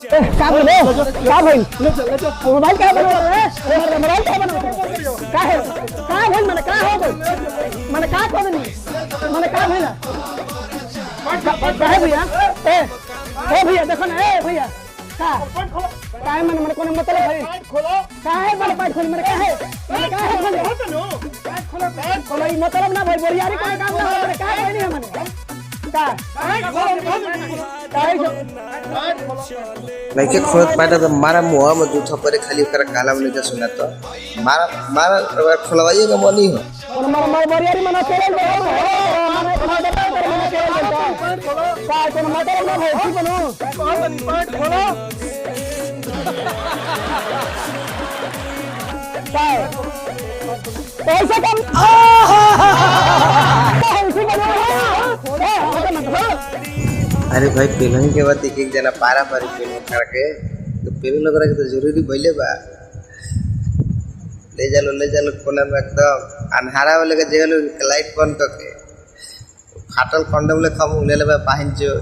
क्या बोल रहे हो? क्या भाई मोबाइल क्या बना रहे हैं? मोबाइल क्या बना क्या है क्या भाई मैंने क्या हो गई मैंने क्या कर दी मैंने क्या भैया है भैया ए भैया देखो ना ए भैया क्या क्या है मैंने कोने मतलब भाई क्या है मैंने पाइप खोली मैंने क्या है खोलो ये मतलब ना भाई बोरियारी कोई काम ना हो क्या है नहीं है मैंने मैं के खोद पाटा तो मारा मुआ में जूठा पर खाली कर काला में लेके सुना तो मारा मारा खोलवाइए का मनी हो और मारा बोरियारी मना चले का तो मतलब ना भाई ठीक बनो पाइप खोलो पैसा कम अरे भाई पेलही के बाद एक एक जना पारा पारी पेल करके तो पेल लग रहा है तो जरूरी भइले बा ले जालो कोना में एकदम अनहारा वाले के जगह लाइट बंद करके फाटल कंडम ले खम उले ले पाहिन जो